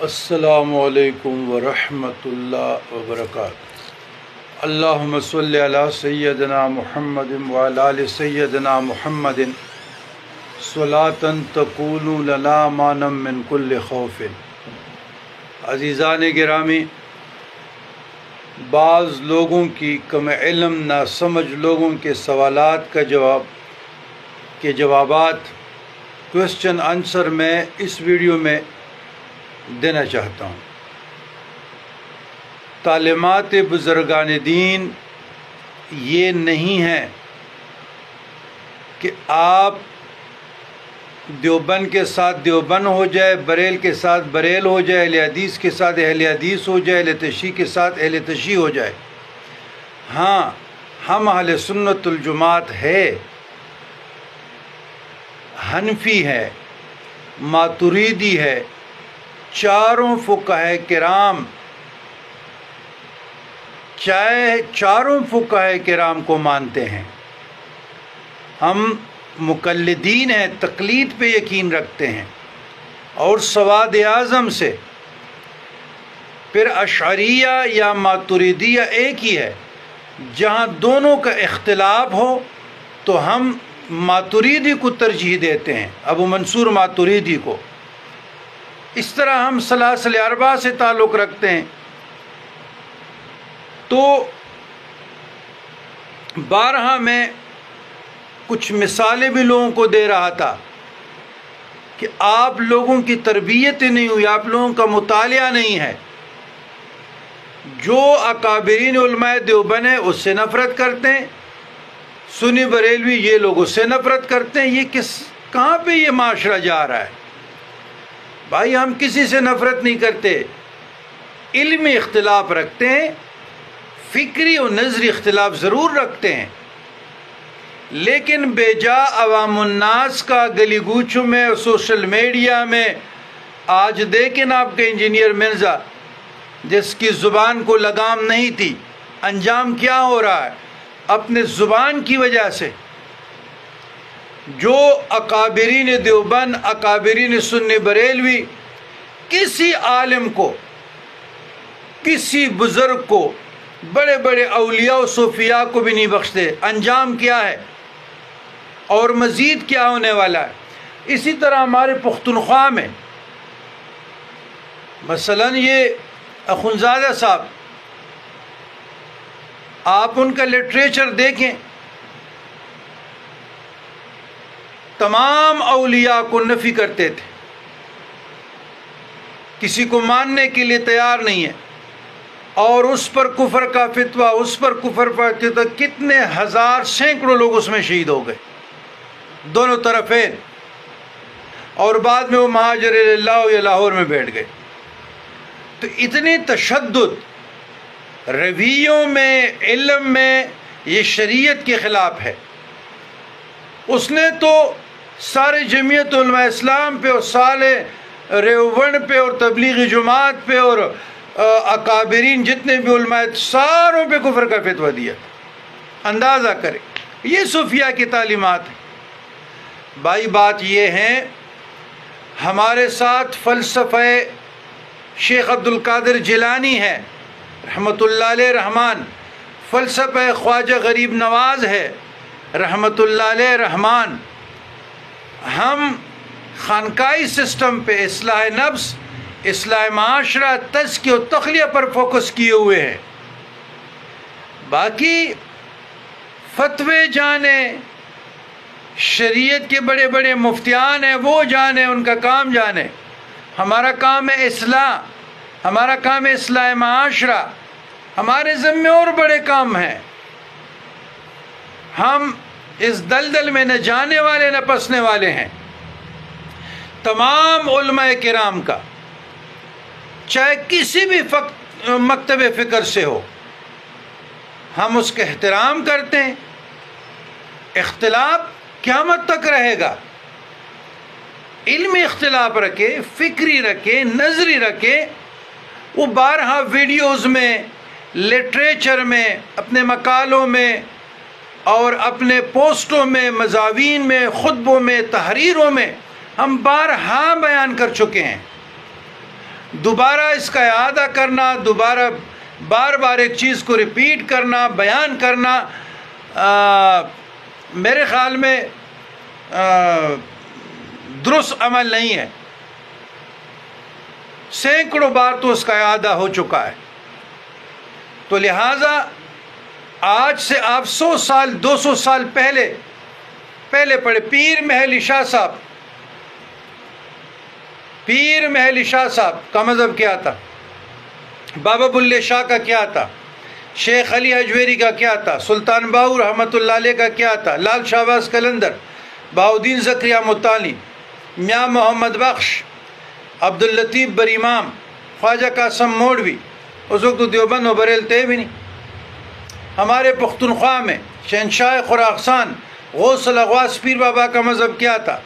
السلام علیکم ورحمۃ اللہ وبرکاتہ۔ اللہم صلی علی سیدنا محمد وعلی آل سیدنا محمد صلاۃ تکون لنا مانا من کل خوف۔ عزیزان گرامی، بعض لوگوں کی کم علم نہ سمجھ لوگوں کے سوالات کے جوابات کوشچن آنسر میں اس ویڈیو میں دینا چاہتا ہوں۔ تعلیمات بزرگان دین یہ نہیں ہے کہ آپ دیوبند کے ساتھ دیوبند ہو جائے، بریل کے ساتھ بریل ہو جائے، اہل حدیث کے ساتھ اہل حدیث ہو جائے، اہل تشیع کے ساتھ اہل تشیع ہو جائے۔ ہاں، ہم اہل سنت الجماعت ہے، حنفی ہے، ماتریدی ہے، چاروں فقہائے کرام چاروں فقہائے کرام کو مانتے ہیں۔ ہم مقلدین ہیں، تقلید پہ یقین رکھتے ہیں، اور سواد اعظم سے پھر اشعریہ یا ماتریدیہ ایک ہی ہے۔ جہاں دونوں کا اختلاف ہو تو ہم ماتریدی کو ترجیح دیتے ہیں، ابو منصور ماتریدی کو۔ اس طرح ہم سلاسل اربعہ سے تعلق رکھتے ہیں۔ تو بارہا میں کچھ مثالیں بھی لوگوں کو دے رہا تھا کہ آپ لوگوں کی تربیت نہیں ہوئی، آپ لوگوں کا مطالعہ نہیں ہے۔ جو اکابرین علماء دیوبند ہیں اس سے نفرت کرتے ہیں، سنی بریلوی یہ لوگ اس سے نفرت کرتے ہیں۔ یہ کہاں پہ یہ معاشرہ جا رہا ہے؟ بھائی، ہم کسی سے نفرت نہیں کرتے، علمی اختلاف رکھتے ہیں، فکری اور نظری اختلاف ضرور رکھتے ہیں، لیکن بے جا عوام الناس کا گلی گوچوں میں اور سوشل میڈیا میں آج دیکھیں آپ کے انجینئر مرزا، جس کی زبان کو لگام نہیں تھی، انجام کیا ہو رہا ہے اپنے زبان کی وجہ سے۔ جو اکابرین دیوبند، اکابرین سنی بریلوی کسی عالم کو، کسی بزرگ کو، بڑے بڑے اولیاء و صوفیاء کو بھی نہیں بخشتے۔ انجام کیا ہے اور مزید کیا ہونے والا ہے؟ اسی طرح ہمارے پختونخوا میں مثلا یہ اخونزادہ صاحب، آپ ان کا لٹریچر دیکھیں، تمام اولیاء کو نفی کرتے تھے، کسی کو ماننے کے لیے تیار نہیں ہے، اور اس پر کفر کا فتویٰ، اس پر کفر پر فتویٰ، کتنے ہزار سینکڑوں لوگ اس میں شہید ہو گئے دونوں طرفین، اور بعد میں وہ مہاجر اللہ یا لاہور میں بیٹھ گئے۔ تو اتنی تشدد رویوں میں، علم میں، یہ شریعت کے خلاف ہے۔ اس نے تو سارے جمعیت علماء اسلام پہ اور سارے ریوبند پہ اور تبلیغی جماعت پہ اور اکابرین جتنے بھی علماء ساروں پہ کفر کا فتویٰ دیا۔ اندازہ کریں، یہ صوفیاء کی تعلیمات ہیں۔ بھائی، بات یہ ہے، ہمارے ساتھ فلسفہ شیخ عبد القادر جیلانی ہے رحمۃ اللہ علیہ رحمان، فلسفہ خواجہ غریب نواز ہے رحمۃ اللہ علیہ رحمان۔ ہم خانقاہی سسٹم پہ اصلاح نفس، اصلاح معاشرہ، تزکیہ و تخلیہ پر فوکس کیے ہوئے ہیں۔ باقی فتوے جانے، شریعت کے بڑے بڑے مفتیان ہیں، وہ جانے، ان کا کام جانے۔ ہمارا کام ہے اصلاح، ہمارا کام ہے اصلاح معاشرہ، ہمارے ذمے اور بڑے کام ہیں۔ ہم اس دلدل میں نہ جانے والے نہ پسنے والے ہیں۔ تمام علماء کرام کا، چاہے کسی بھی مکتب فکر سے ہو، ہم اس کا احترام کرتے ہیں۔ اختلاف قیامت تک رہے گا۔ علمی اختلاف رکھے، فکری رکھے، نظری رکھے۔ وہ بارہا ویڈیوز میں، لٹریچر میں، اپنے مقالوں میں اور اپنے پوسٹوں میں، مضامین میں، خطبوں میں، تحریروں میں ہم بارہا بیان کر چکے ہیں۔ دوبارہ اس کا اعادہ کرنا، دوبارہ بار بار ایک چیز کو ریپیٹ کرنا، بیان کرنا، میرے خیال میں درست عمل نہیں ہے۔ سینکڑوں بار تو اس کا اعادہ ہو چکا ہے، تو لہٰذا آج سے آپ 100 سال 200 سال پہلے پڑھے پیر محل شاہ صاحب، پیر محل شاہ صاحب کا مذہب کیا تھا، بابا بلے شاہ کا کیا تھا، شیخ علی حجویری کا کیا تھا، سلطان باہو رحمۃ اللہ علیہ کا کیا تھا، لال شہباز قلندر، بہاؤدین زکریا مطالعی، میاں محمد بخش، عبداللطیف برامام، خواجہ قاسم موڑوی، اس وقت تو دیوبند و بریل تھے بھی نہیں۔ ہمارے پختونخوا میں شہنشاہ خراقسان غوث الاغواث پیر بابا کا مذہب کیا تھا،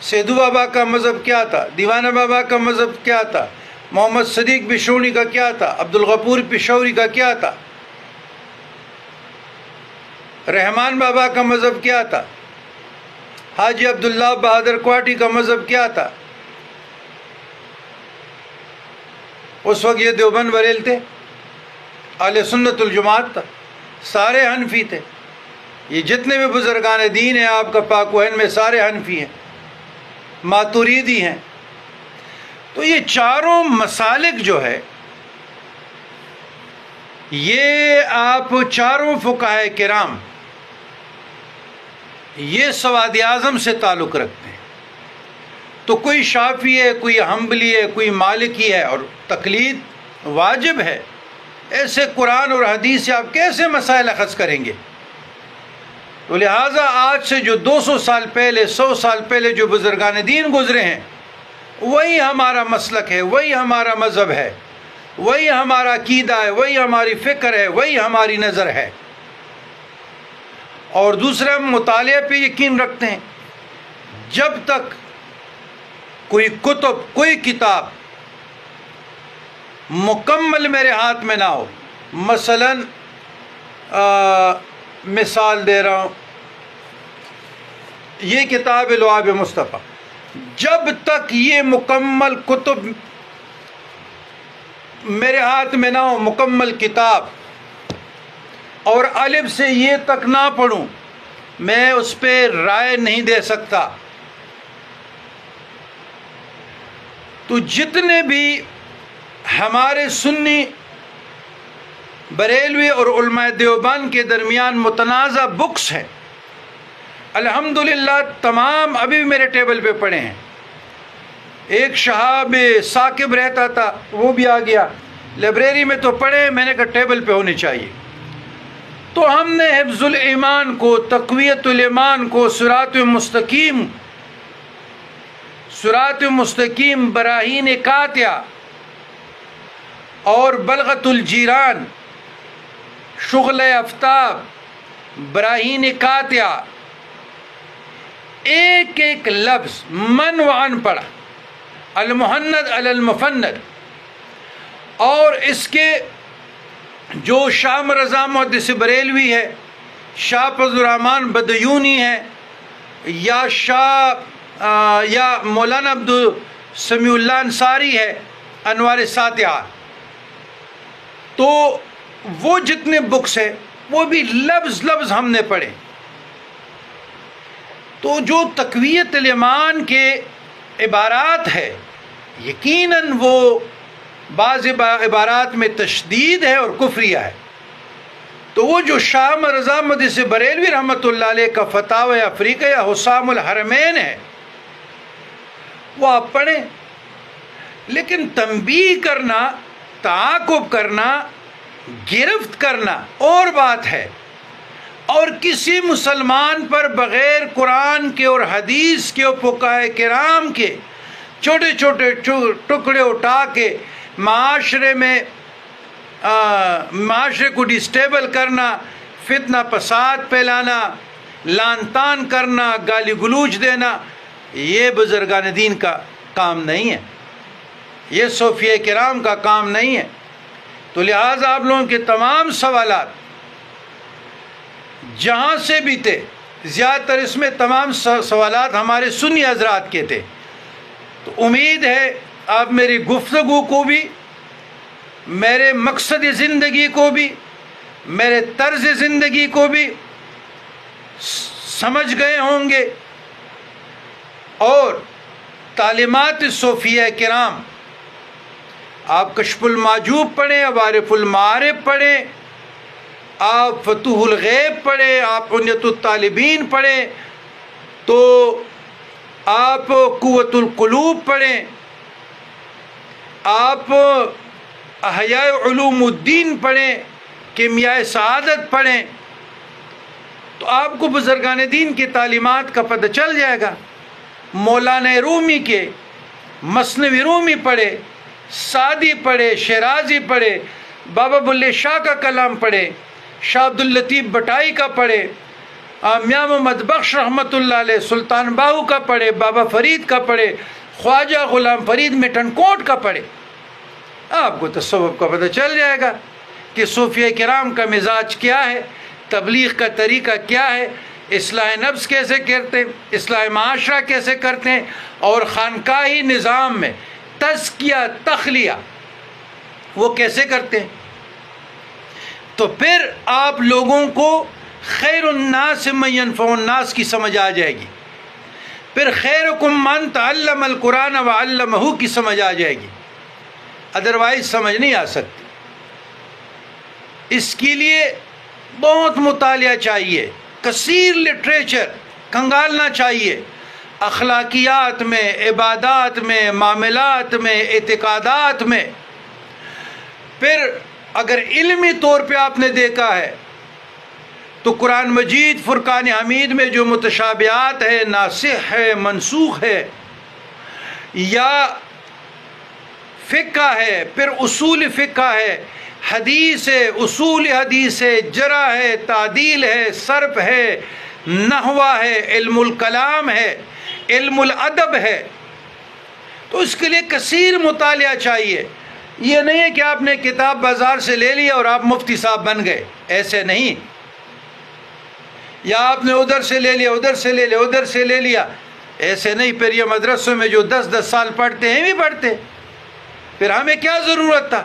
سیدو بابا کا مذہب کیا تھا، دیوانہ بابا کا مذہب کیا تھا، محمد صدیق بشونی کا کیا تھا، عبدالغفور پشوری کا کیا تھا، رحمان بابا کا مذہب کیا تھا، حاجی عبداللہ بہادر کوٹی کا مذہب کیا تھا۔ اس وقت یہ دیوبند بریل تھے، اہل سنت الجماعت تھا، سارے حنفی تھے۔ یہ جتنے بھی بزرگان دین ہیں آپ کا پاک و ہند میں سارے حنفی ہیں، ماتوریدی ہیں۔ تو یہ چاروں مسالک جو ہے، یہ آپ چاروں فقہائے کرام یہ سواد اعظم سے تعلق رکھتے ہیں۔ تو کوئی شافعی ہے، کوئی حنبلی ہے، کوئی مالکی ہے، اور تقلید واجب ہے۔ ایسے قرآن اور حدیث سے آپ کیسے مسائل اخذ کریں گے؟ تو لہٰذا آج سے جو 200 سال پہلے 100 سال پہلے جو بزرگان دین گزرے ہیں، وہی ہمارا مسلک ہے، وہی ہمارا مذہب ہے، وہی ہمارا عقیدہ ہے، وہی ہماری فکر ہے، وہی ہماری نظر ہے۔ اور دوسرا، ہم مطالعے پہ یقین رکھتے ہیں۔ جب تک کوئی کتب، کوئی کتاب مکمل میرے ہاتھ میں نہ ہو، مثلاً مثال دے رہا ہوں، یہ کتاب لعاب مصطفیٰ، جب تک یہ مکمل کتب میرے ہاتھ میں نہ ہو، مکمل کتاب، اور الف سے یہ تک نہ پڑھوں، میں اس پہ رائے نہیں دے سکتا۔ تو جتنے بھی ہمارے سنی، بریلوی اور علماء دیوبند کے درمیان متنازع بکس ہیں، الحمدللہ تمام ابھی بھی میرے ٹیبل پہ پڑے ہیں۔ ایک شہاب ثاقب رہتا تھا، وہ بھی آ گیا، لائبریری میں تو پڑھے، میں نے کہا ٹیبل پہ ہونے چاہیے۔ تو ہم نے حفظ الایمان کو، تقویت الایمان کو، صراط مستقیم، براہین قاطعہ اور بلغت الجیران، شغل آفتاب، براہین قاطعہ، ایک ایک لفظ من و عن پڑھا، المحند علی المفند۔ اور اس کے جو شاہ رضا محدث بریلوی ہے، شاہ فضل الرحمن بدیونی ہے، یا مولانا عبدالسمیع اللہ انصاری ہے، انوار ساتحہ، تو وہ جتنے بکس ہیں وہ بھی لفظ لفظ ہم نے پڑھے۔ تو جو تقویت الایمان کے عبارات ہے، یقیناً وہ بعض عبارات میں تشدید ہے اور کفریہ ہے۔ تو وہ جو شاہ رضا محدث بریلوی رحمۃ اللہ علیہ کا فتاوی افریقہ یا حسام الحرمین ہے، وہ آپ پڑھیں۔ لیکن تنبیہ کرنا، تعاقب کرنا، گرفت کرنا اور بات ہے، اور کسی مسلمان پر بغیر قرآن کے اور حدیث کے اور فقہائے کرام کے چھوٹے چھوٹے ٹکڑے اٹھا کے معاشرے کو ڈسٹیبل کرنا، فتنہ فساد پھیلانا، لعن طعن کرنا، گالی گلوچ دینا، یہ بزرگان دین کا کام نہیں ہے، یہ صوفیہ کرام کا کام نہیں ہے۔ تو لہٰذا آپ لوگوں کے تمام سوالات جہاں سے بھی تھے، زیادہ تر اس میں تمام سوالات ہمارے سنی حضرات کے تھے۔ تو امید ہے آپ میری گفتگو کو بھی، میرے مقصد زندگی کو بھی، میرے طرز زندگی کو بھی سمجھ گئے ہوں گے، اور تعلیمات صوفیہ کرام، آپ کشف المحجوب پڑھیں، عوارف المعارف پڑھیں، آپ فتوح الغیب پڑھیں، آپ عنایت الطالبین پڑھیں، تو آپ قوت القلوب پڑھیں، آپ احیاء علوم الدین پڑھیں، کیمیاء سعادت پڑھیں، تو آپ کو بزرگان دین کی تعلیمات کا پتہ چل جائے گا۔ مولانا رومی کے مثنوی رومی پڑھے، سعدی پڑھے، شیرازی پڑھے، بابا بلے شاہ کا کلام پڑھے، شاہ عبداللطیف بٹائی کا پڑھے، میاں محمد بخش رحمۃ اللہ علیہ، سلطان باہو کا پڑھے، بابا فرید کا پڑھے، خواجہ غلام فرید مٹن کوٹ کا پڑھے، آپ کو تصوف کا پتہ چل جائے گا کہ صوفیہ کرام کا مزاج کیا ہے، تبلیغ کا طریقہ کیا ہے، اصلاح نفس کیسے کرتے ہیں، اصلاح معاشرہ کیسے کرتے ہیں، اور خانقاہی نظام میں تزکیہ تخلیہ وہ کیسے کرتے ہیں۔ تو پھر آپ لوگوں کو خیر الناس من ینفع الناس کی سمجھ آ جائے گی، پھر خیرکم من تعلم القرآن وعلمہ کی سمجھ آ جائے گی، ادروائز سمجھ نہیں آ سکتی۔ اس کے لیے بہت مطالعہ چاہیے، کثیر لٹریچر کنگالنا چاہیے، اخلاقیات میں، عبادات میں، معاملات میں، اعتقادات میں۔ پھر اگر علمی طور پہ آپ نے دیکھا ہے تو قرآن مجید فرقان حمید میں جو متشابہات ہے، ناسخ ہے، منسوخ ہے، یا فقہ ہے، پھر اصول فقہ ہے، حدیث ہے، اصول حدیث ہے، جرح ہے، تعدیل ہے، صرف ہے، نحوہ ہے، علم الکلام ہے، علم الادب ہے، تو اس کے لیے کثیر مطالعہ چاہیے۔ یہ نہیں ہے کہ آپ نے کتاب بازار سے لے لیا اور آپ مفتی صاحب بن گئے، ایسے نہیں، یا آپ نے ادھر سے لے لیا، ادھر سے لے لیا، ادھر سے لے لیا، ایسے نہیں۔ پھر یہ مدرسوں میں جو 10 سال پڑھتے ہیں بھی پڑھتے، پھر ہمیں کیا ضرورت تھا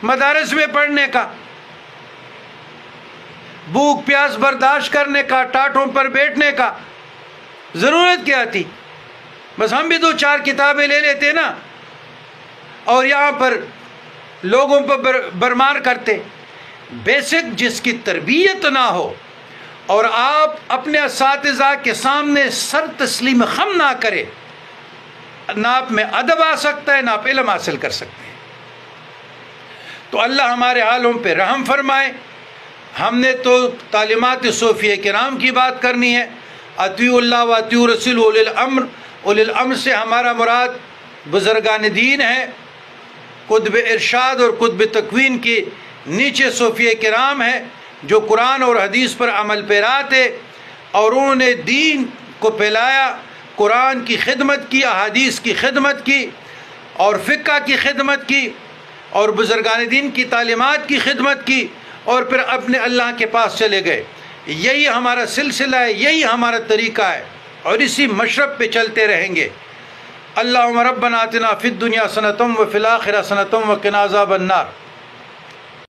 مدارس میں پڑھنے کا، بھوک پیاس برداشت کرنے کا، ٹاٹوں پر بیٹھنے کا ضرورت کیا تھی؟ بس ہم بھی 2-4 کتابیں لے لیتے نا، اور یہاں پر لوگوں پر برمار کرتے۔ بیسک جس کی تربیت نہ ہو، اور آپ اپنے اساتذہ کے سامنے سر تسلیم خم نہ کرے، نہ آپ میں ادب آ سکتا ہے، نہ آپ علم حاصل کر سکتے ہیں۔ تو اللہ ہمارے حالوں پہ رحم فرمائے۔ ہم نے تو تعلیمات صوفیہ کرام کی بات کرنی ہے، اطیعوا اللہ و اطیعوا رسول اولی الامر۔ اولی الامر سے ہمارا مراد بزرگان دین ہے، قطب ارشاد اور قطب تکوین کے نیچے صوفیہ کرام ہے، جو قرآن اور حدیث پر عمل پیرا تھے، اور انہوں نے دین کو پھیلایا، قرآن کی خدمت کی، احادیث کی خدمت کی، اور فقہ کی خدمت کی، اور بزرگان دین کی تعلیمات کی خدمت کی، اور پھر اپنے اللہ کے پاس چلے گئے۔ یہی ہمارا سلسلہ ہے، یہی ہمارا طریقہ ہے، اور اسی مشرب پہ چلتے رہیں گے۔ اللہم ربنا آتنا فی الدنیا حسنۃ وفی الآخرۃ حسنۃ وقنا عذاب النار۔